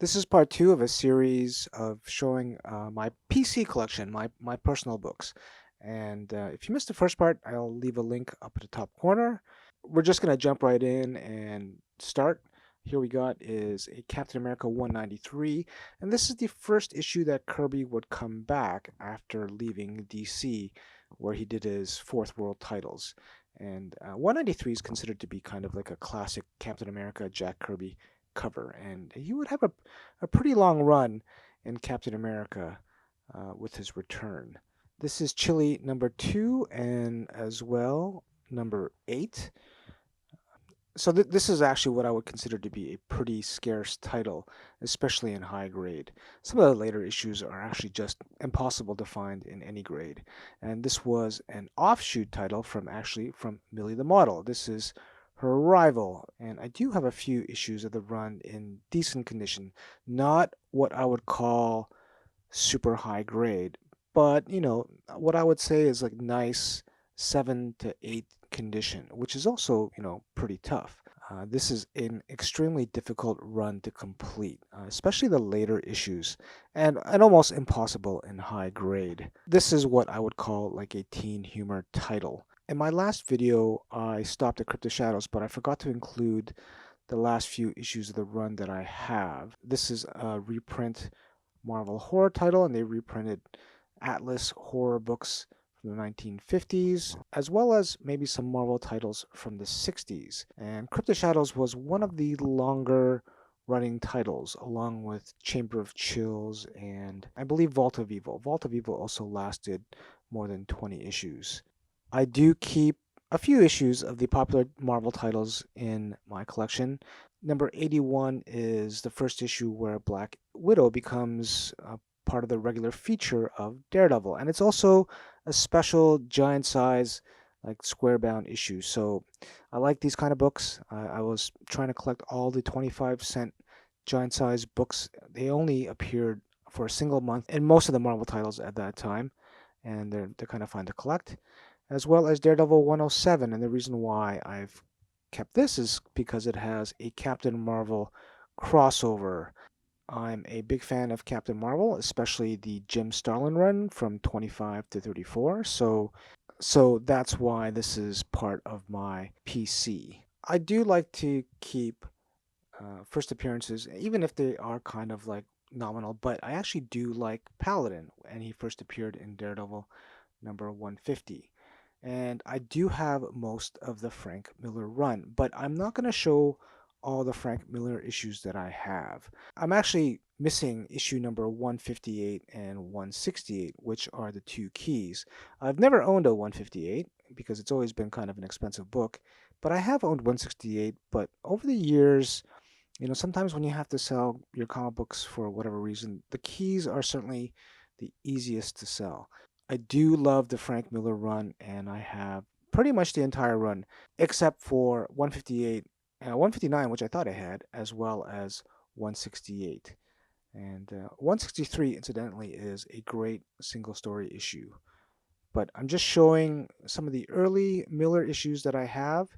This is part two of a series of showing my PC collection, my personal books. And if you missed the first part, I'll leave a link up at the top corner. We're just going to jump right in and start. Here we got is a Captain America 193, and this is the first issue that Kirby would come back after leaving DC, where he did his Fourth World titles. And 193 is considered to be kind of like a classic Captain America Jack Kirby cover, and he would have a pretty long run in Captain America with his return. This is Chile number 2 and as well number 8. So this is actually what I would consider to be a pretty scarce title, especially in high grade. Some of the later issues are actually just impossible to find in any grade. And this was an offshoot title from Millie the Model. This is her rival, and I do have a few issues of the run in decent condition. Not what I would call super high grade, but what I would say is like nice 7 to 8 condition, which is also, pretty tough. This is an extremely difficult run to complete, especially the later issues, and almost impossible in high grade. This is what I would call like a teen humor title. In my last video, I stopped at Crypto Shadows, but I forgot to include the last few issues of the run that I have. This is a reprint Marvel horror title, and they reprinted Atlas horror books from the 1950s, as well as maybe some Marvel titles from the 60s. And Crypto Shadows was one of the longer running titles, along with Chamber of Chills and I believe Vault of Evil. Vault of Evil also lasted more than 20 issues. I do keep a few issues of the popular Marvel titles in my collection. Number 81 is the first issue where Black Widow becomes part of the regular feature of Daredevil. And it's also a special giant size, like square bound issue. So I like these kind of books. I was trying to collect all the 25-cent giant size books. They only appeared for a single month in most of the Marvel titles at that time, and they're kind of fun to collect, as well as Daredevil 107. And the reason why I've kept this is because it has a Captain Marvel crossover. I'm a big fan of Captain Marvel, especially the Jim Starlin run from 25 to 34. So that's why this is part of my PC. I do like to keep first appearances, even if they are kind of like nominal, but I actually do like Paladin, and he first appeared in Daredevil number 150. And I do have most of the Frank Miller run, but I'm not going to show all the Frank Miller issues that I have. I'm actually missing issue number 158 and 168, which are the two keys. I've never owned a 158 because it's always been kind of an expensive book, but I have owned 168. But over the years, sometimes when you have to sell your comic books for whatever reason, the keys are certainly the easiest to sell. I do love the Frank Miller run, and I have pretty much the entire run, except for 158, 159, which I thought I had, as well as 168. And 163, incidentally, is a great single story issue. But I'm just showing some of the early Miller issues that I have.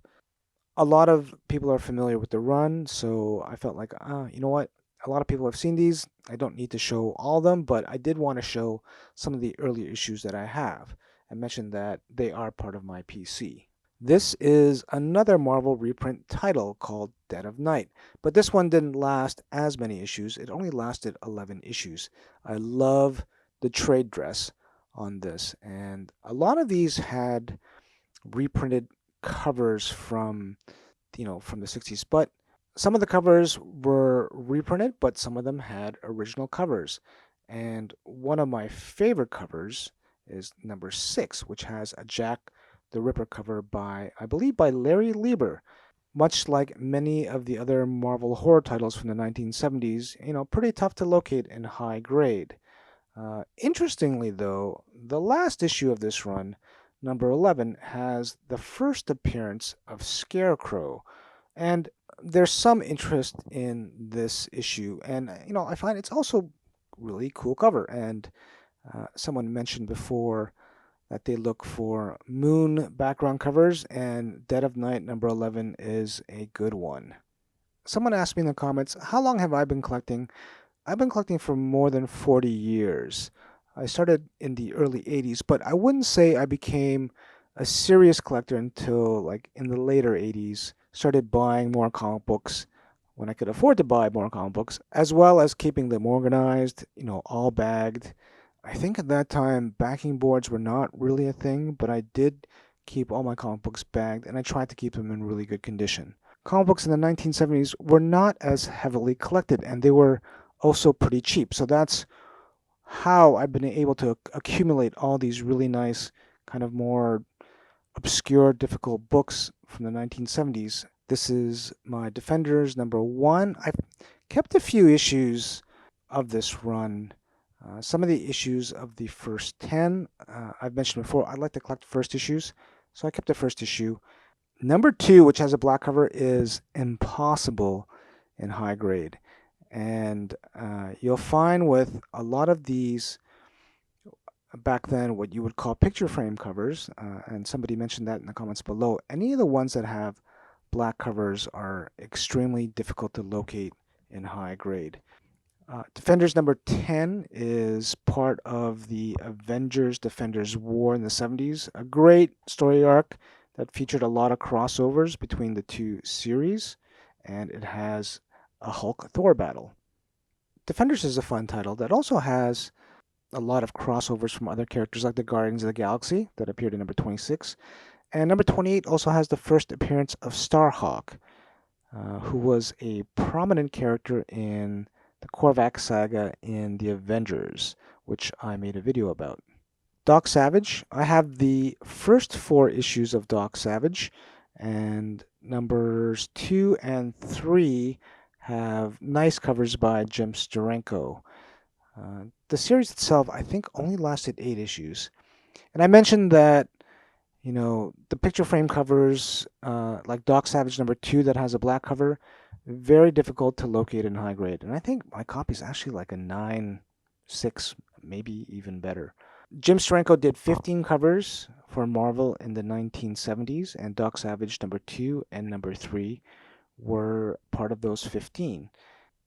A lot of people are familiar with the run, so I felt like, you know what? A lot of people have seen these. I don't need to show all of them, but I did want to show some of the earlier issues that I have and mention that they are part of my PC. This is another Marvel reprint title called Dead of Night, but this one didn't last as many issues. It only lasted 11 issues. I love the trade dress on this, and a lot of these had reprinted covers from the 60s, but some of the covers were reprinted, but some of them had original covers. And one of my favorite covers is number 6, which has a Jack the Ripper cover by, I believe, by Larry Lieber. Much like many of the other Marvel horror titles from the 1970s, pretty tough to locate in high grade. Interestingly, though, the last issue of this run, number 11, has the first appearance of Scarecrow. And there's some interest in this issue. And, I find it's also really cool cover. And someone mentioned before that they look for moon background covers, and Dead of Night number 11 is a good one. Someone asked me in the comments, how long have I been collecting? I've been collecting for more than 40 years. I started in the early 80s, but I wouldn't say I became a serious collector until like in the later 80s. Started buying more comic books when I could afford to buy more comic books, as well as keeping them organized, all bagged. I think at that time backing boards were not really a thing, but I did keep all my comic books bagged and I tried to keep them in really good condition. Comic books in the 1970s were not as heavily collected and they were also pretty cheap. So that's how I've been able to accumulate all these really nice, kind of more obscure, difficult books from the 1970s. This is my Defenders #1. I've kept a few issues of this run. Some of the issues of the first 10, I've mentioned before, I like to collect first issues, so I kept the first issue. #2, which has a black cover, is impossible in high grade. And you'll find with a lot of these back then what you would call picture frame covers, and somebody mentioned that in the comments below, any of the ones that have black covers are extremely difficult to locate in high grade. Defenders #10 is part of the Avengers Defenders War in the 70s, a great story arc that featured a lot of crossovers between the two series, and it has a Hulk Thor battle. Defenders is a fun title that also has a lot of crossovers from other characters like the Guardians of the Galaxy that appeared in #26. And #28 also has the first appearance of Starhawk, who was a prominent character in the Korvac saga in the Avengers, which I made a video about. Doc Savage, I have the first 4 issues of Doc Savage, and numbers 2 and 3 have nice covers by Jim Steranko. The series itself, I think, only lasted 8 issues. And I mentioned that, the picture frame covers, like Doc Savage #2 that has a black cover, very difficult to locate in high grade. And I think my copy is actually like a 9.6, maybe even better. Jim Steranko did 15 covers for Marvel in the 1970s, and Doc Savage #2 and #3 were part of those 15.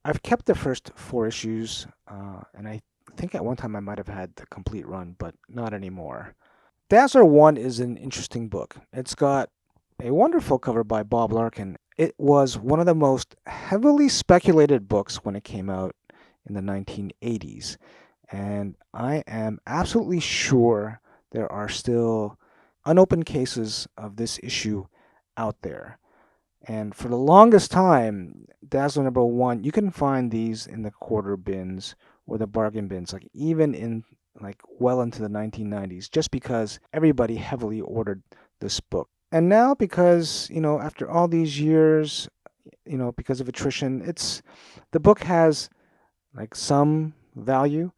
I've kept the first 4 issues, and I think at one time I might have had the complete run, but not anymore. Dazzler 1 is an interesting book. It's got a wonderful cover by Bob Larkin. It was one of the most heavily speculated books when it came out in the 1980s, and I am absolutely sure there are still unopened cases of this issue out there. And for the longest time, Dazzler #1, you can find these in the quarter bins or the bargain bins, like even in like well into the 1990s, just because everybody heavily ordered this book. And now, because, after all these years, because of attrition, the book has like some value.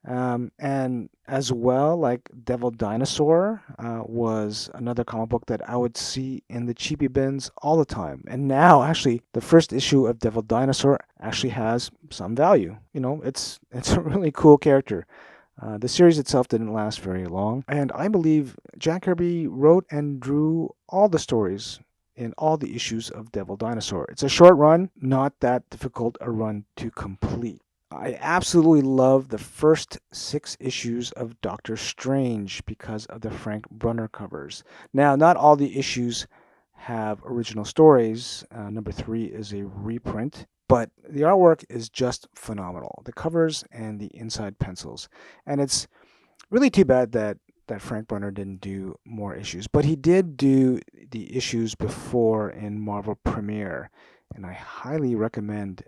And as well, like Devil Dinosaur was another comic book that I would see in the cheapy bins all the time. And now, actually, the first issue of Devil Dinosaur actually has some value. It's a really cool character. The series itself didn't last very long, and I believe Jack Kirby wrote and drew all the stories in all the issues of Devil Dinosaur. It's a short run, not that difficult a run to complete. I absolutely love the first 6 issues of Doctor Strange because of the Frank Brunner covers. Now, not all the issues have original stories. #3 is a reprint, but the artwork is just phenomenal. The covers and the inside pencils. And it's really too bad that Frank Brunner didn't do more issues, but he did do the issues before in Marvel Premiere, and I highly recommend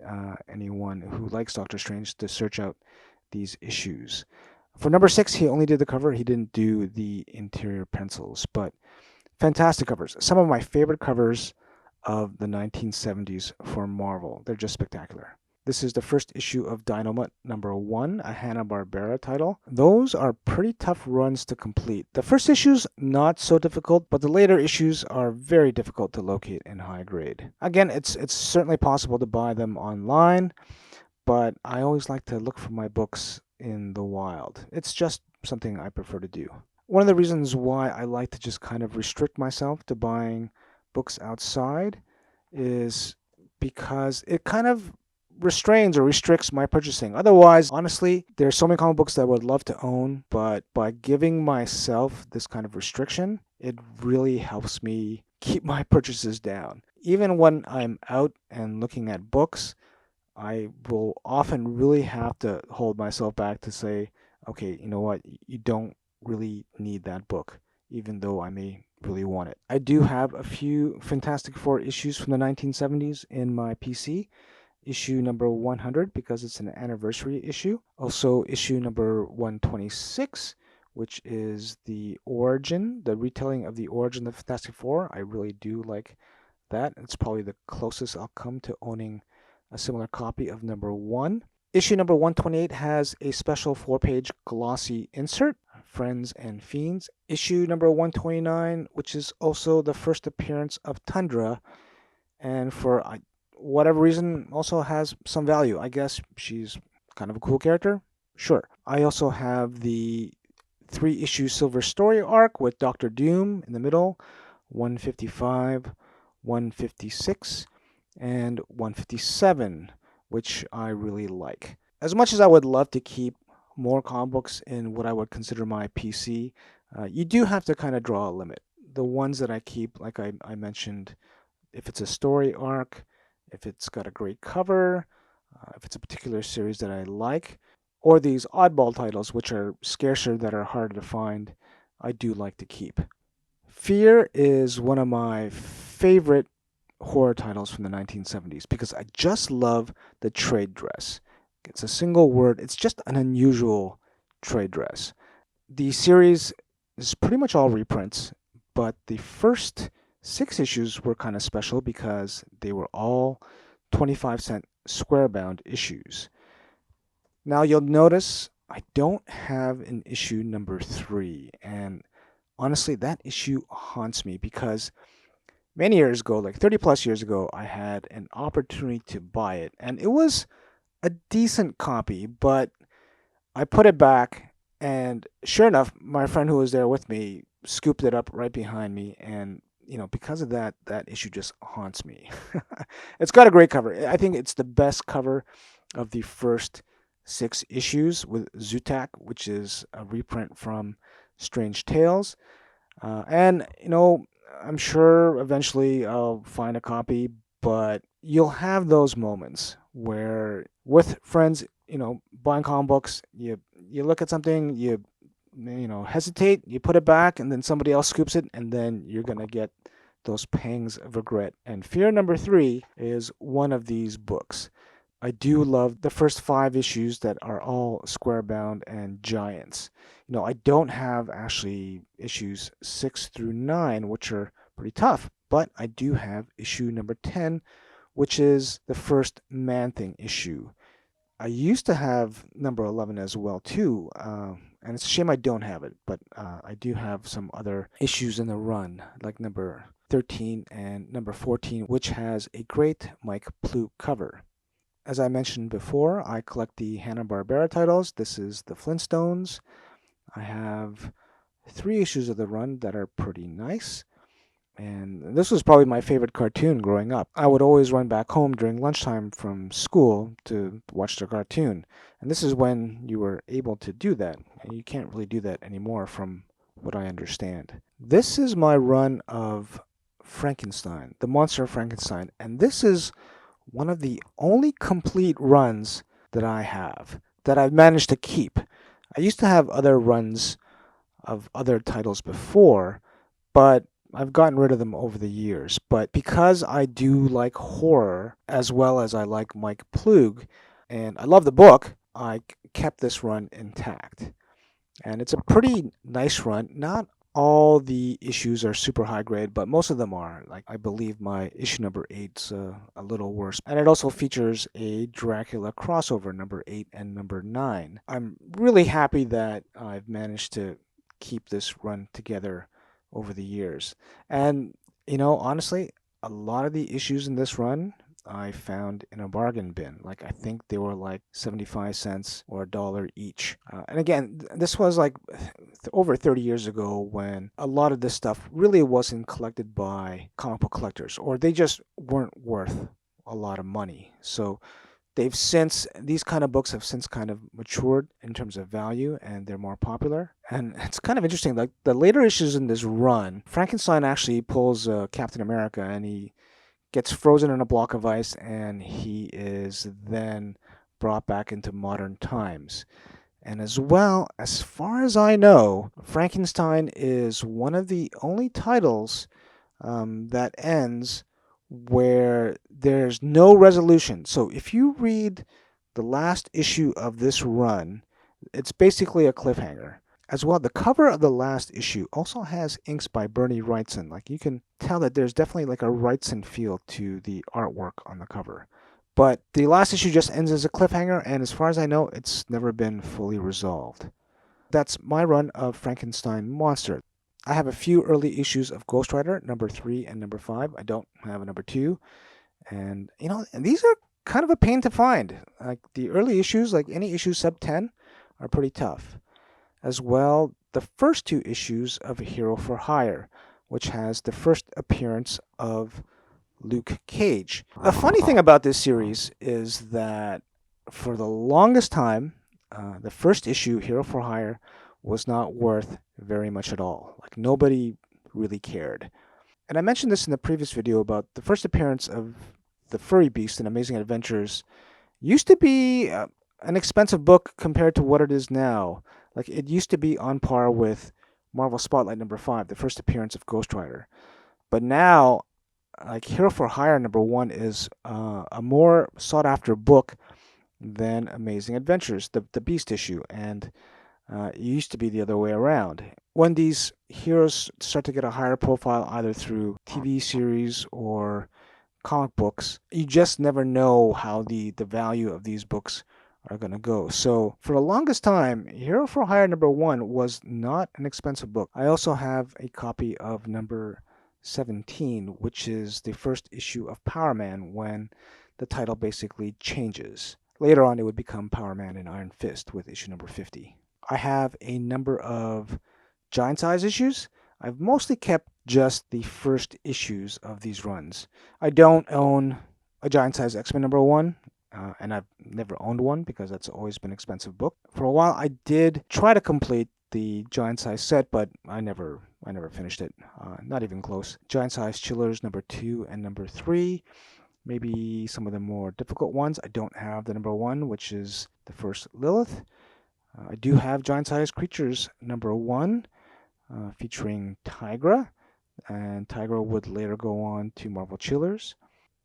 anyone who likes Doctor Strange to search out these issues. For #6, he only did the cover. He didn't do the interior pencils, but fantastic covers. Some of my favorite covers of the 1970s for Marvel. They're just spectacular. This is the first issue of Dynamite #1, a Hanna Barbera title. Those are pretty tough runs to complete. The first issue's not so difficult, but the later issues are very difficult to locate in high grade. Again, it's certainly possible to buy them online, but I always like to look for my books in the wild. It's just something I prefer to do. One of the reasons why I like to just kind of restrict myself to buying books outside is because it kind of restrains or restricts my purchasing. Otherwise, honestly, there's so many comic books that I would love to own, but by giving myself this kind of restriction, it really helps me keep my purchases down. Even when I'm out and looking at books, I will often really have to hold myself back to say, okay, you know what, you don't really need that book, even though I may really want it. I do have a few Fantastic Four issues from the 1970s in my PC. Issue number 100 because it's an anniversary issue. Also, issue number 126, which is the retelling of the origin of Fantastic Four. I really do like that. It's probably the closest I'll come to owning a similar copy of number one. Issue number 128 has a special 4-page glossy insert, Friends and Fiends. Issue number 129, which is also the first appearance of Tundra, and for whatever reason also has some value. I guess she's kind of a cool character. Sure. I also have the 3-issue Silver Story arc with Doctor Doom in the middle, 155, 156, and 157, which I really like. As much as I would love to keep more comic books in what I would consider my PC, you do have to kind of draw a limit. The ones that I keep, like I mentioned, if it's a story arc, if it's got a great cover, if it's a particular series that I like, or these oddball titles, which are scarcer, that are harder to find, I do like to keep. Fear is one of my favorite horror titles from the 1970s because I just love the trade dress. It's a single word, it's just an unusual trade dress. The series is pretty much all reprints, but the first 6 issues were kind of special because they were all 25-cent square bound issues. Now you'll notice I don't have an issue number 3, and honestly, that issue haunts me because many years ago, like 30 plus years ago, I had an opportunity to buy it, and it was a decent copy, but I put it back, and sure enough, my friend who was there with me scooped it up right behind me, and because of that, that issue just haunts me. It's got a great cover. I think it's the best cover of the first 6 issues with Zutak, which is a reprint from Strange Tales. And I'm sure eventually I'll find a copy, but you'll have those moments where with friends, buying comic books, you look at something, you hesitate, you put it back, and then somebody else scoops it, and then you're gonna get those pangs of regret. And Fear number 3 is one of these books. I do love the first 5 issues that are all square bound and giants. I don't have actually issues 6 through 9, which are pretty tough, but I do have issue number 10, which is the first Man Thing issue. I used to have number 11 as well too, and it's a shame I don't have it, but I do have some other issues in the run, like number 13 and number 14, which has a great Mike Ploog cover. As I mentioned before, I collect the Hanna Barbera titles. This is the Flintstones. I have 3 issues of the run that are pretty nice. And this was probably my favorite cartoon growing up. I would always run back home during lunchtime from school to watch the cartoon. And this is when you were able to do that. And you can't really do that anymore from what I understand. This is my run of Frankenstein, the Monster of Frankenstein. And this is one of the only complete runs that I have that I've managed to keep. I used to have other runs of other titles before, but I've gotten rid of them over the years. But because I do like horror as well as I like Mike Ploog, and I love the book, I kept this run intact. And it's a pretty nice run. Not all the issues are super high grade, but most of them are. Like, I believe my issue number 8's a little worse. And it also features a Dracula crossover, number 8 and number 9. I'm really happy that I've managed to keep this run together over the years. And, honestly, a lot of the issues in this run I found in a bargain bin. Like, I think they were like 75 cents or $1 each. And again, this was like over 30 years ago when a lot of this stuff really wasn't collected by comic book collectors, or they just weren't worth a lot of money. So these kind of books have since kind of matured in terms of value, and they're more popular. And it's kind of interesting, like the later issues in this run, Frankenstein actually pulls Captain America, and he gets frozen in a block of ice, and he is then brought back into modern times. And as well, as far as I know, Frankenstein is one of the only titles that ends where there's no resolution. So if you read the last issue of this run, it's basically a cliffhanger. As well, the cover of the last issue also has inks by Bernie Wrightson. Like you can tell that there's definitely like a Wrightson feel to the artwork on the cover. But the last issue just ends as a cliffhanger, and as far as I know, it's never been fully resolved. That's my run of Frankenstein Monster. I have a few early issues of Ghost Rider, number 3 and number 5. I don't have a number 2. And, and these are kind of a pain to find. Like the early issues, like any issue sub 10, are pretty tough. As well, the first 2 issues of Hero for Hire, which has the first appearance of Luke Cage. A funny thing about this series is that for the longest time, the first issue, Hero for Hire, was not worth very much at all. Like nobody really cared. And I mentioned this in the previous video about the first appearance of the Furry Beast in Amazing Adventures. Used to be an expensive book compared to what it is now. Like it used to be on par with Marvel Spotlight number 5, the first appearance of Ghost Rider. But now, like Hero for Hire number 1 is a more sought after book than Amazing Adventures, the Beast issue, and it used to be the other way around. When these heroes start to get a higher profile, either through TV series or comic books, you just never know how the value of these books are going to go. So for the longest time, Hero for Hire number 1 was not an expensive book. I also have a copy of number 17, which is the first issue of Power Man when the title basically changes. Later on, it would become Power Man and Iron Fist with issue number 50. I have a number of giant size issues. I've mostly kept just the first issues of these runs. I don't own a giant size X-Men number 1, and I've never owned one because that's always been an expensive book. For a while, I did try to complete the giant size set, but I never finished it. Not even close. Giant size Chillers number 2 and number 3. Maybe some of the more difficult ones. I don't have the number 1, which is the first Lilith. I do have Giant Size Creatures number 1, featuring Tigra, and Tigra would later go on to Marvel Chillers.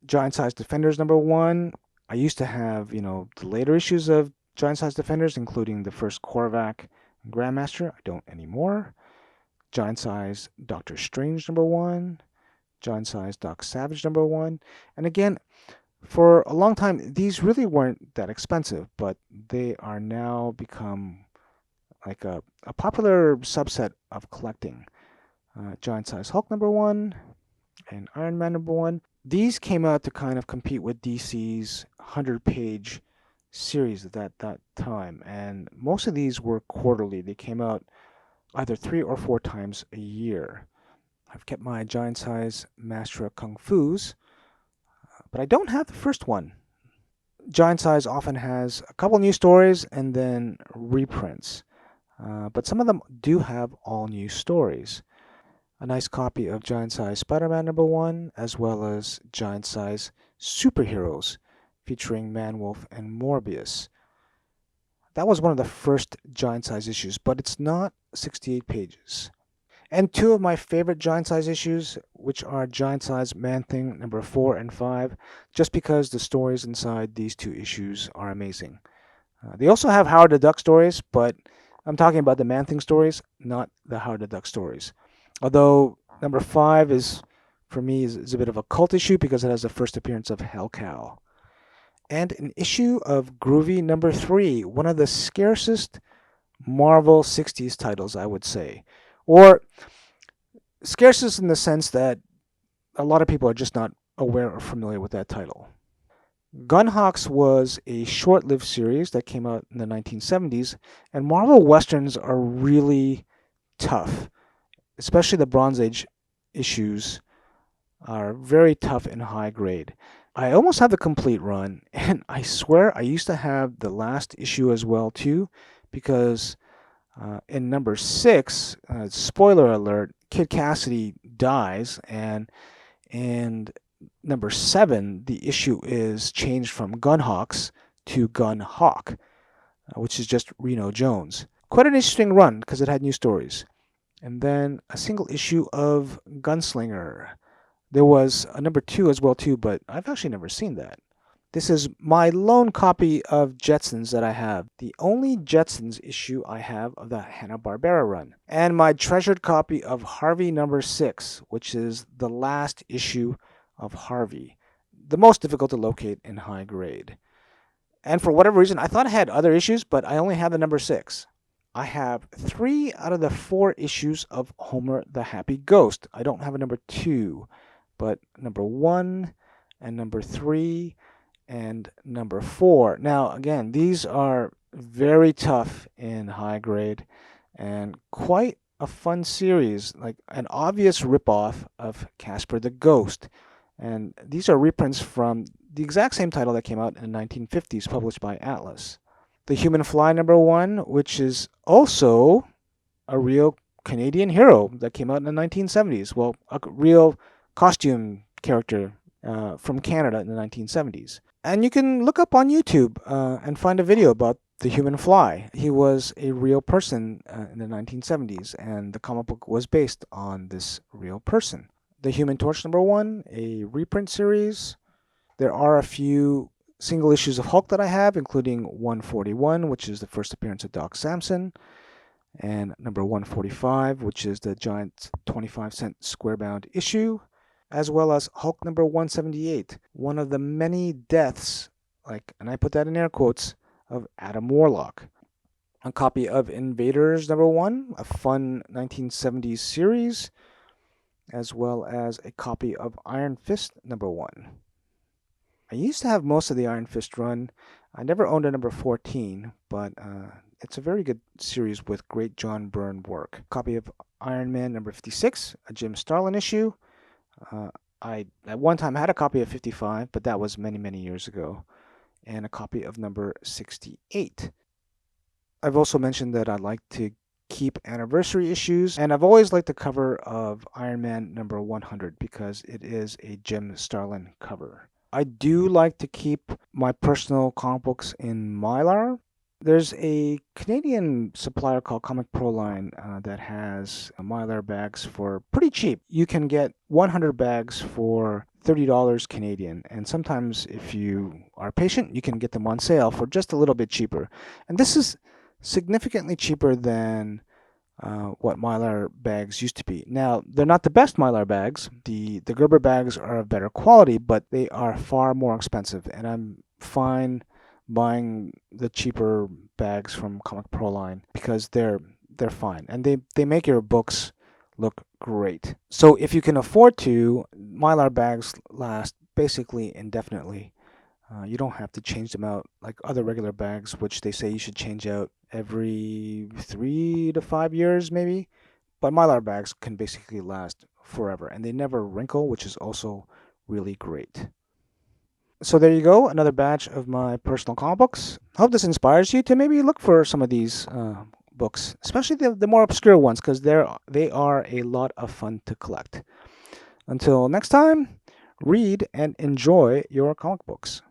Giant Size Defenders number 1. I used to have, the later issues of Giant Size Defenders, including the first Korvac and Grandmaster. I don't anymore. Giant Size Doctor Strange number 1. Giant Size Doc Savage number 1. And again, for a long time, these really weren't that expensive, but they are now become like a popular subset of collecting. Giant Size Hulk number 1 and Iron Man number 1. These came out to kind of compete with DC's 100-page series at that time, and most of these were quarterly. They came out either 3 or 4 times a year. I've kept my Giant Size Master of Kung Fu's, but I don't have the first one. Giant Size often has a couple new stories and then reprints, but some of them do have all new stories. A nice copy of Giant Size Spider-Man number 1, as well as Giant Size Superheroes, featuring Man-Wolf and Morbius. That was one of the first Giant Size issues, but it's not 68 pages. And 2 of my favorite Giant Size issues, which are Giant Size Man-Thing number 4 and 5, just because the stories inside these 2 issues are amazing. They also have Howard the Duck stories, but I'm talking about the Man-Thing stories, not the Howard the Duck stories. Although number 5 is, for me, is a bit of a cult issue because it has the first appearance of Hellcow. And an issue of Groovy number 3, one of the scarcest Marvel 60s titles, I would say. Or scarcest in the sense that a lot of people are just not aware or familiar with that title. Gunhawks was a short-lived series that came out in the 1970s, and Marvel Westerns are really tough. Especially the Bronze Age issues are very tough and high grade. I almost have the complete run, and I swear I used to have the last issue as well too, because in number 6, spoiler alert, Kid Cassidy dies, and in number 7, the issue is changed from Gunhawks to Gunhawk, which is just Reno Jones. Quite an interesting run because it had new stories. And then a single issue of Gunslinger. There was a number 2 as well too, but I've actually never seen that. This is my lone copy of Jetsons that I have. The only Jetsons issue I have of the Hanna Barbera run. And my treasured copy of Harvey number 6, which is the last issue of Harvey. The most difficult to locate in high grade. And for whatever reason, I thought I had other issues, but I only have the number 6. I have 3 out of the 4 issues of Homer the Happy Ghost. I don't have a number 2, but number 1 and number 3 and number 4. Now, again, these are very tough in high grade and quite a fun series, like an obvious ripoff of Casper the Ghost. And these are reprints from the exact same title that came out in the 1950s, published by Atlas. The Human Fly number 1, which is also a real Canadian hero that came out in the 1970s. Well, a real costume character from Canada in the 1970s. And you can look up on YouTube and find a video about the Human Fly. He was a real person in the 1970s, and the comic book was based on this real person. The Human Torch number 1, a reprint series. There are a few single issues of Hulk that I have, including 141, which is the first appearance of Doc Samson, and number 145, which is the giant 25-cent square-bound issue, as well as Hulk number 178, one of the many deaths, and I put that in air quotes, of Adam Warlock. A copy of Invaders number 1, a fun 1970s series, as well as a copy of Iron Fist number 1. I used to have most of the Iron Fist run. I never owned a number 14, but it's a very good series with great John Byrne work. Copy of Iron Man number 56, a Jim Starlin issue. I at one time had a copy of 55, but that was many, many years ago. And a copy of number 68. I've also mentioned that I like to keep anniversary issues, and I've always liked the cover of Iron Man number 100 because it is a Jim Starlin cover. I do like to keep my personal comic books in Mylar. There's a Canadian supplier called Comic Proline that has Mylar bags for pretty cheap. You can get 100 bags for $30 Canadian, and sometimes if you are patient, you can get them on sale for just a little bit cheaper. And this is significantly cheaper than what Mylar bags used to be. Now, they're not the best Mylar bags. The Gerber bags are of better quality, but they are far more expensive, and I'm fine buying the cheaper bags from Comic Proline because they're fine, and they make your books look great. So if you can afford to, Mylar bags last basically indefinitely. You don't have to change them out like other regular bags, which they say you should change out every 3 to 5 years maybe. But Mylar bags can basically last forever, and they never wrinkle, which is also really great. So there you go, another batch of my personal comic books. I hope this inspires you to maybe look for some of these books, especially the more obscure ones, because they are a lot of fun to collect. Until next time, read and enjoy your comic books.